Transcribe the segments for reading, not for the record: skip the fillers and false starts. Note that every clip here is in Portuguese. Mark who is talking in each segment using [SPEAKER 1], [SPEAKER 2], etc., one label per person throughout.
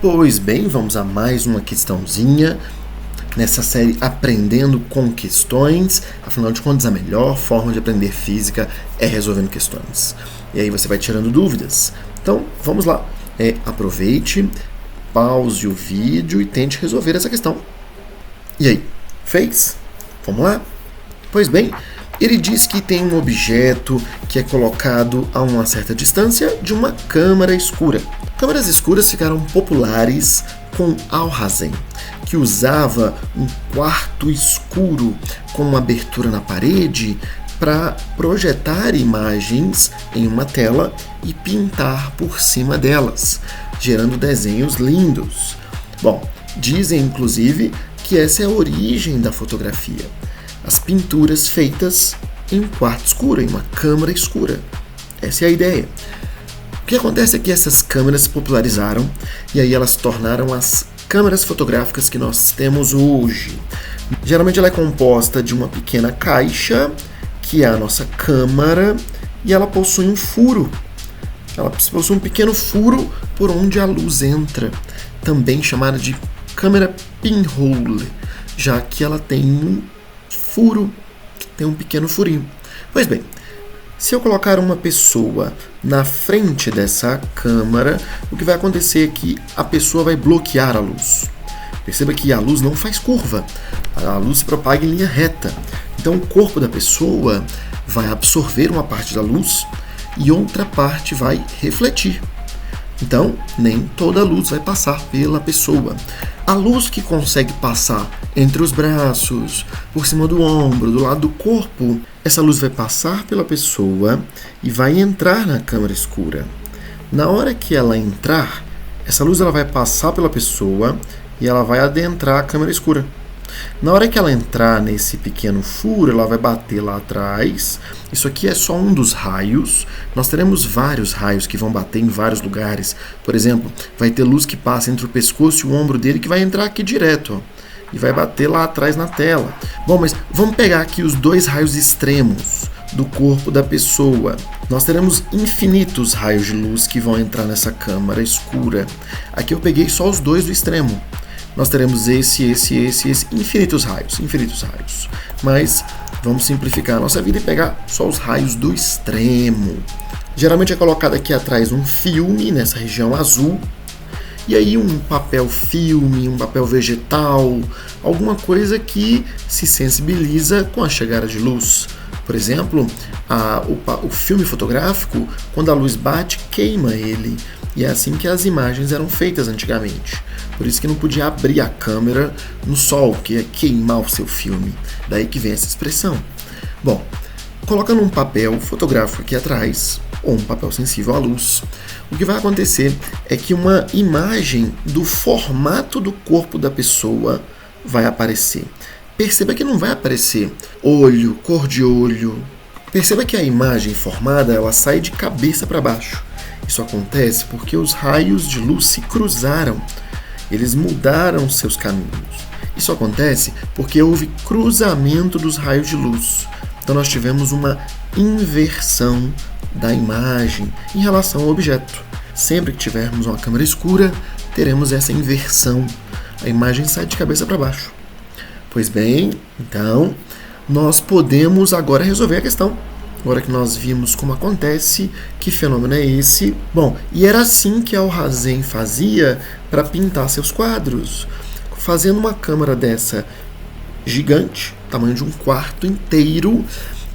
[SPEAKER 1] Pois bem, vamos a mais uma questãozinha nessa série Aprendendo com Questões. Afinal de contas, a melhor forma de aprender física é resolvendo questões. E aí você vai tirando dúvidas. Então, vamos lá. Aproveite, pause o vídeo e tente resolver essa questão. E aí, fez? Vamos lá? Pois bem, ele diz que tem um objeto que é colocado a uma certa distância de uma câmara escura. Câmaras escuras ficaram populares com Alhazen, que usava um quarto escuro com uma abertura na parede para projetar imagens em uma tela e pintar por cima delas, gerando desenhos lindos. Bom, dizem inclusive que essa é a origem da fotografia. As pinturas feitas em um quarto escuro, em uma câmara escura. Essa é a ideia. O que acontece é que essas câmeras se popularizaram e aí elas se tornaram as câmeras fotográficas que nós temos hoje. Geralmente ela é composta de uma pequena caixa, que é a nossa câmara, e ela possui um furo. Ela possui um pequeno furo por onde a luz entra, também chamada de câmera pinhole, já que ela tem um furo, tem um pequeno furinho. Pois bem, se eu colocar uma pessoa na frente dessa câmera, o que vai acontecer é que a pessoa vai bloquear a luz. Perceba que a luz não faz curva, a luz se propaga em linha reta. Então o corpo da pessoa vai absorver uma parte da luz e outra parte vai refletir. Então, nem toda a luz vai passar pela pessoa. A luz que consegue passar entre os braços, por cima do ombro, do lado do corpo, essa luz vai passar pela pessoa e vai entrar na câmara escura. Na hora que ela entrar, essa luz ela vai passar pela pessoa e ela vai adentrar a câmara escura. Na hora que ela entrar nesse pequeno furo, ela vai bater lá atrás. Isso aqui é só um dos raios. Nós teremos vários raios que vão bater em vários lugares. Por exemplo, vai ter luz que passa entre o pescoço e o ombro dele que vai entrar aqui direto, ó, e vai bater lá atrás na tela. Bom, mas vamos pegar aqui os dois raios extremos do corpo da pessoa. Nós teremos infinitos raios de luz que vão entrar nessa câmara escura. Aqui eu peguei só os dois do extremo. Nós teremos esse, infinitos raios. Mas vamos simplificar a nossa vida e pegar só os raios do extremo. Geralmente é colocado aqui atrás um filme, nessa região azul, e aí um papel filme, um papel vegetal, alguma coisa que se sensibiliza com a chegada de luz. Por exemplo, o filme fotográfico, quando a luz bate, queima ele. E é assim que as imagens eram feitas antigamente. Por isso que não podia abrir a câmera no sol, que ia queimar o seu filme. Daí que vem essa expressão. Bom, colocando um papel fotográfico aqui atrás, ou um papel sensível à luz, o que vai acontecer é que uma imagem do formato do corpo da pessoa vai aparecer. Perceba que não vai aparecer olho, cor de olho. Perceba que a imagem formada ela sai de cabeça para baixo. Isso acontece porque os raios de luz se cruzaram. Eles mudaram seus caminhos. Isso acontece porque houve cruzamento dos raios de luz. Então nós tivemos uma inversão da imagem em relação ao objeto. Sempre que tivermos uma câmera escura, teremos essa inversão. A imagem sai de cabeça para baixo. Pois bem, então, nós podemos agora resolver a questão. Agora que nós vimos como acontece, que fenômeno é esse? Bom, e era assim que Alhazen fazia para pintar seus quadros. Fazendo uma câmera dessa gigante, tamanho de um quarto inteiro,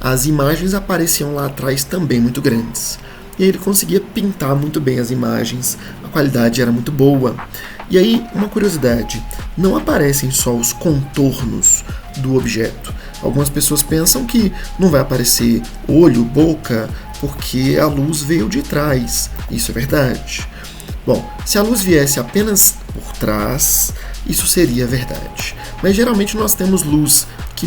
[SPEAKER 1] as imagens apareciam lá atrás também muito grandes. E aí ele conseguia pintar muito bem as imagens, a qualidade era muito boa. E aí, uma curiosidade, não aparecem só os contornos do objeto. Algumas pessoas pensam que não vai aparecer olho, boca, porque a luz veio de trás. Isso é verdade. Bom, se a luz viesse apenas por trás, isso seria verdade. Mas geralmente nós temos luz que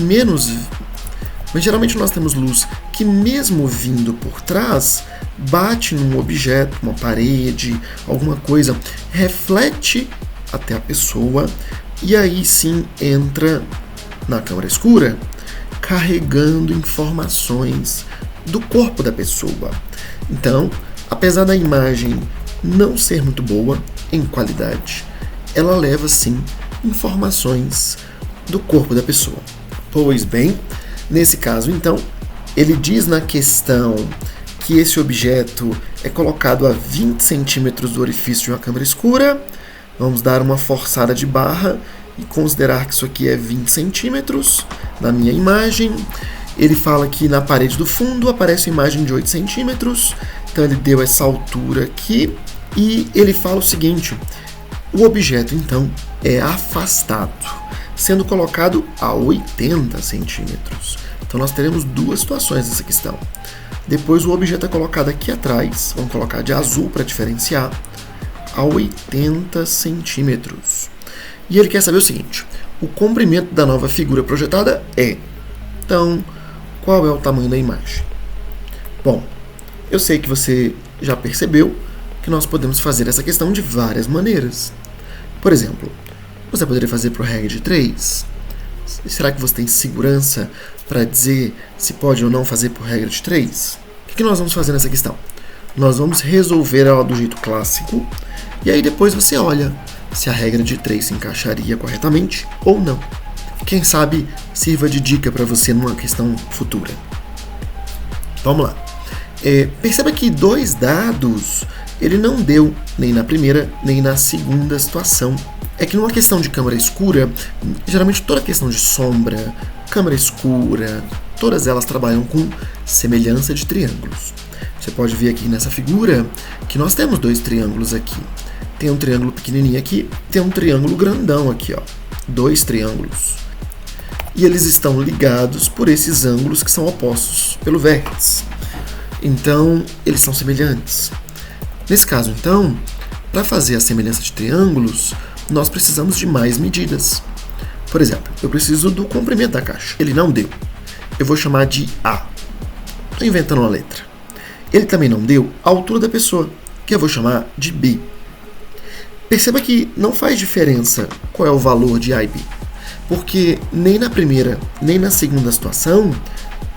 [SPEAKER 1] mesmo vindo por trás, bate num objeto, uma parede, alguma coisa, reflete até a pessoa e aí sim entra na câmara escura, carregando informações do corpo da pessoa. Então, apesar da imagem não ser muito boa em qualidade. Ela leva, sim, informações do corpo da pessoa. Pois bem, nesse caso, então, ele diz na questão que esse objeto é colocado a 20 centímetros do orifício de uma câmara escura. Vamos dar uma forçada de barra e considerar que isso aqui é 20 centímetros na minha imagem. Ele fala que na parede do fundo aparece uma imagem de 8 centímetros, então ele deu essa altura aqui, e ele fala o seguinte: o objeto então é afastado, sendo colocado a 80 centímetros. Então nós teremos duas situações nessa questão. Depois o objeto é colocado aqui atrás, vamos colocar de azul para diferenciar, a 80 centímetros. E ele quer saber o seguinte: o comprimento da nova figura projetada é. Então, qual é o tamanho da imagem? Bom, eu sei que você já percebeu que nós podemos fazer essa questão de várias maneiras. Por exemplo, você poderia fazer por regra de 3. Será que você tem segurança para dizer se pode ou não fazer por regra de 3? O que nós vamos fazer nessa questão? Nós vamos resolver ela do jeito clássico, e aí depois você olha se a regra de 3 se encaixaria corretamente ou não. Quem sabe sirva de dica para você numa questão futura. Vamos lá. Perceba que 2 dados ele não deu nem na primeira nem na segunda situação. É que numa questão de câmara escura, geralmente toda questão de sombra, câmara escura, todas elas trabalham com semelhança de triângulos. Você pode ver aqui nessa figura que nós temos 2 triângulos aqui. Tem um triângulo pequenininho aqui, tem um triângulo grandão aqui, ó. 2 triângulos. E eles estão ligados por esses ângulos que são opostos pelo vértice. Então, eles são semelhantes. Nesse caso, então, para fazer a semelhança de triângulos, nós precisamos de mais medidas. Por exemplo, eu preciso do comprimento da caixa. Ele não deu. Eu vou chamar de A. Estou inventando uma letra. Ele também não deu a altura da pessoa, que eu vou chamar de B. Perceba que não faz diferença qual é o valor de A e B, porque nem na primeira nem na segunda situação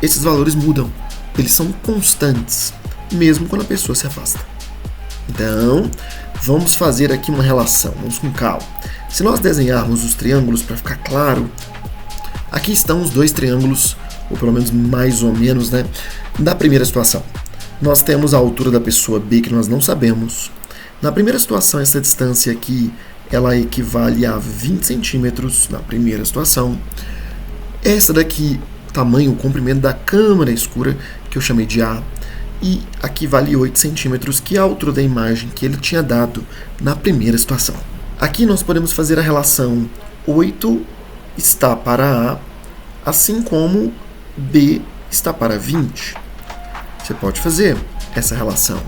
[SPEAKER 1] esses valores mudam. Eles são constantes, mesmo quando a pessoa se afasta. Então, vamos fazer aqui uma relação, vamos com calma. Se nós desenharmos os triângulos para ficar claro, aqui estão os 2 triângulos, ou pelo menos mais ou menos, né, da primeira situação. Nós temos a altura da pessoa B, que nós não sabemos. Na primeira situação, essa distância aqui, ela equivale a 20 centímetros na primeira situação. Essa daqui, tamanho, o comprimento da câmara escura, que eu chamei de A, e aqui vale 8 centímetros, que é a altura da imagem que ele tinha dado na primeira situação. Aqui nós podemos fazer a relação 8 está para A, assim como B está para 20. Você pode fazer essa relação.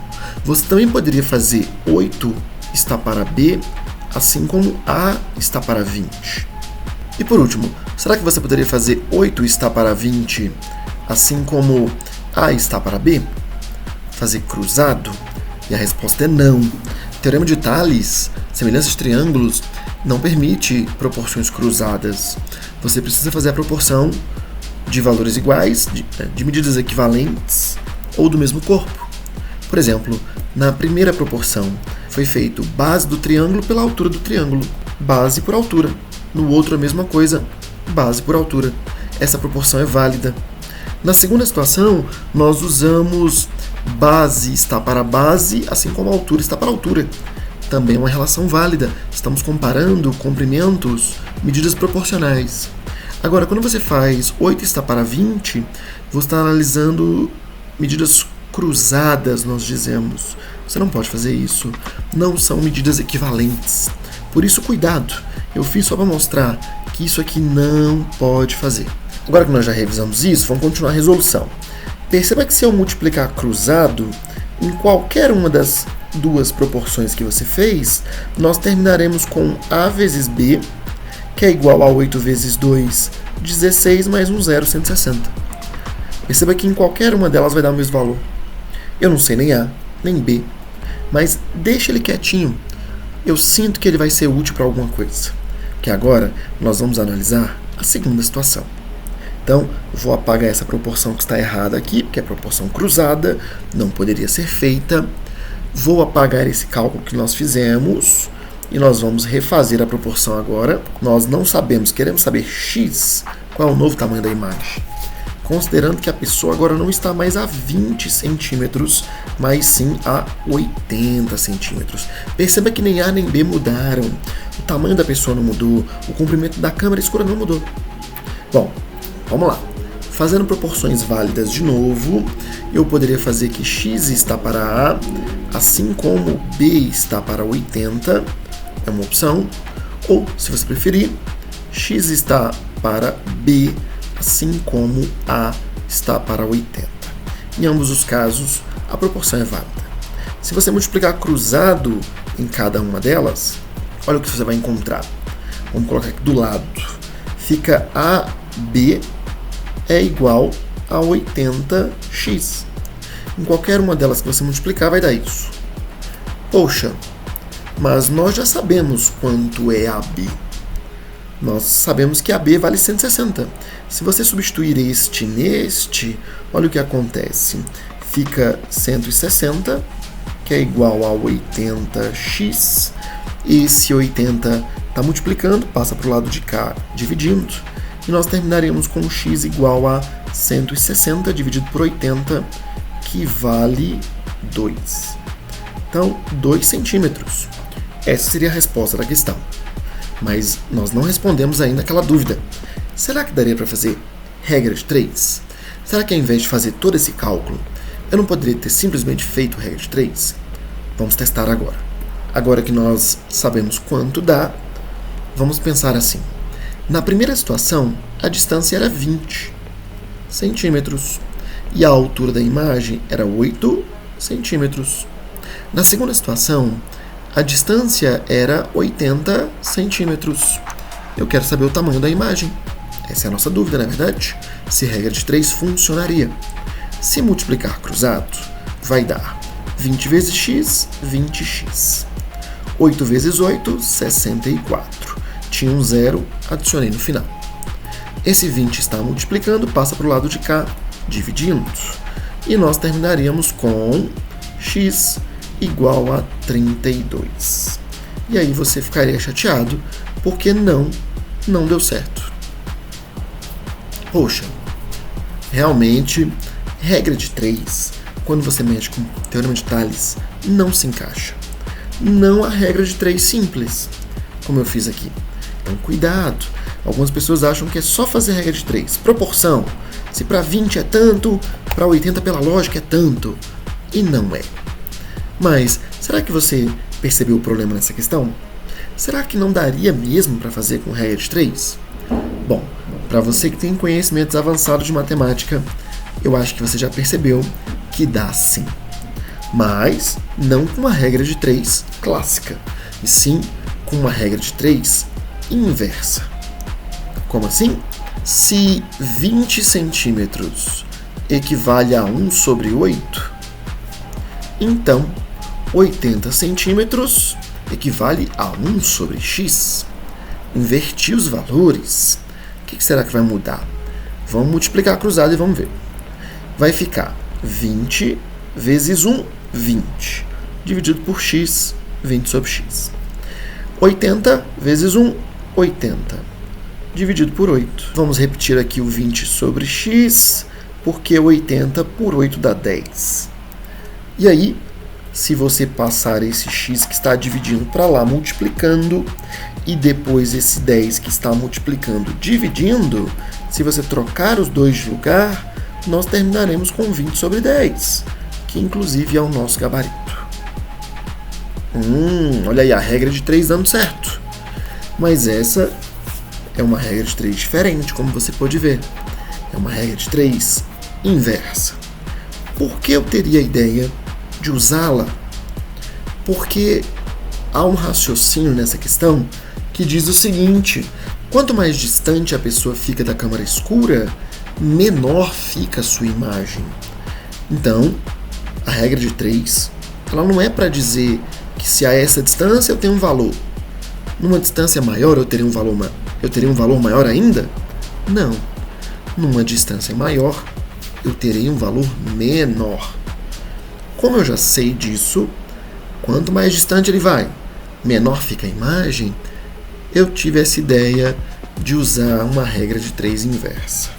[SPEAKER 1] Você também poderia fazer 8 está para B, assim como A está para 20. E por último, será que você poderia fazer 8 está para 20, assim como A está para B? Fazer cruzado? E a resposta é não. O teorema de Thales, semelhança de triângulos, não permite proporções cruzadas. Você precisa fazer a proporção de valores iguais, de medidas equivalentes ou do mesmo corpo. Por exemplo, na primeira proporção foi feito base do triângulo pela altura do triângulo, base por altura. No outro a mesma coisa, base por altura. Essa proporção é válida. Na segunda situação, nós usamos base está para base, assim como a altura está para altura. Também é uma relação válida. Estamos comparando comprimentos, medidas proporcionais. Agora, quando você faz 8 está para 20, você está analisando medidas cruzadas, nós dizemos. Você não pode fazer isso. Não são medidas equivalentes. Por isso, cuidado. Eu fiz só para mostrar que isso aqui não pode fazer. Agora que nós já revisamos isso, vamos continuar a resolução. Perceba que se eu multiplicar cruzado, em qualquer uma das 2 proporções que você fez, nós terminaremos com A vezes B, que é igual a 8 vezes 2, 16, mais um 0, 160. Perceba que em qualquer uma delas vai dar o mesmo valor. Eu não sei nem A, nem B, mas deixa ele quietinho. Eu sinto que ele vai ser útil para alguma coisa. Que agora nós vamos analisar a segunda situação. Então, vou apagar essa proporção que está errada aqui, porque é proporção cruzada, não poderia ser feita. Vou apagar esse cálculo que nós fizemos e nós vamos refazer a proporção agora. Nós não sabemos, queremos saber x, qual é o novo tamanho da imagem. Considerando que a pessoa agora não está mais a 20 centímetros, mas sim a 80 centímetros. Perceba que nem A nem B mudaram. O tamanho da pessoa não mudou, o comprimento da câmera escura não mudou. Bom, vamos lá. Fazendo proporções válidas de novo, eu poderia fazer que x está para A, assim como B está para 80, é uma opção. Ou, se você preferir, x está para B, assim como A está para 80. Em ambos os casos, a proporção é válida. Se você multiplicar cruzado em cada uma delas, olha o que você vai encontrar. Vamos colocar aqui do lado. Fica AB é igual a 80x. Em qualquer uma delas que você multiplicar, vai dar isso. Poxa, mas nós já sabemos quanto é AB. Nós sabemos que AB vale 160. Se você substituir este neste, olha o que acontece. Fica 160, que é igual a 80x. Esse 80 está multiplicando, passa para o lado de cá dividindo. E nós terminaremos com x igual a 160 dividido por 80, que vale 2. Então, 2 centímetros. Essa seria a resposta da questão. Mas nós não respondemos ainda aquela dúvida. Será que daria para fazer regra de 3? Será que ao invés de fazer todo esse cálculo, eu não poderia ter simplesmente feito regra de 3? Vamos testar agora. Agora que nós sabemos quanto dá, vamos pensar assim. Na primeira situação, a distância era 20 centímetros e a altura da imagem era 8 centímetros. Na segunda situação, a distância era 80 centímetros. Eu quero saber o tamanho da imagem. Essa é a nossa dúvida, não é verdade? Se regra de 3 funcionaria. Se multiplicar cruzado, vai dar 20 vezes x, 20x. 8 vezes 8, 64. Tinha um zero, adicionei no final. Esse 20 está multiplicando, passa para o lado de cá, dividindo. E nós terminaríamos com x igual a 32. E aí você ficaria chateado, porque não deu certo. Poxa, realmente, regra de 3, quando você mexe com o teorema de Tales, não se encaixa. Não a regra de 3 simples, como eu fiz aqui. Então, cuidado. Algumas pessoas acham que é só fazer regra de 3. Proporção. Se para 20 é tanto, para 80 pela lógica é tanto. E não é. Mas, será que você percebeu o problema nessa questão? Será que não daria mesmo para fazer com regra de 3? Bom, para você que tem conhecimentos avançados de matemática, eu acho que você já percebeu que dá sim. Mas não com uma regra de 3 clássica, e sim com uma regra de 3 inversa. Como assim? Se 20 centímetros equivale a 1 sobre 8, então 80 centímetros equivale a 1 sobre x. Inverti os valores. O que será que vai mudar? Vamos multiplicar cruzado e vamos ver. Vai ficar 20 vezes 1, 20. Dividido por x, 20 sobre x. 80 vezes 1, 80. Dividido por 8. Vamos repetir aqui o 20 sobre x, porque 80 por 8 dá 10. E aí, se você passar esse x que está dividindo para lá, multiplicando, e depois esse 10 que está multiplicando, dividindo, se você trocar os dois de lugar, nós terminaremos com 20 sobre 10, que inclusive é o nosso gabarito. Olha aí, a regra de 3 dando certo. Mas essa é uma regra de 3 diferente, como você pode ver. É uma regra de 3 inversa. Por que eu teria a ideia de usá-la? Porque há um raciocínio nessa questão que diz o seguinte: quanto mais distante a pessoa fica da câmara escura, menor fica a sua imagem. Então, a regra de 3, ela não é para dizer que se a essa distância eu tenho um valor, numa distância maior eu teria um valor maior ainda? Não. Numa distância maior, eu terei um valor menor. Como eu já sei disso, quanto mais distante ele vai, menor fica a imagem, eu tive essa ideia de usar uma regra de 3 inversa.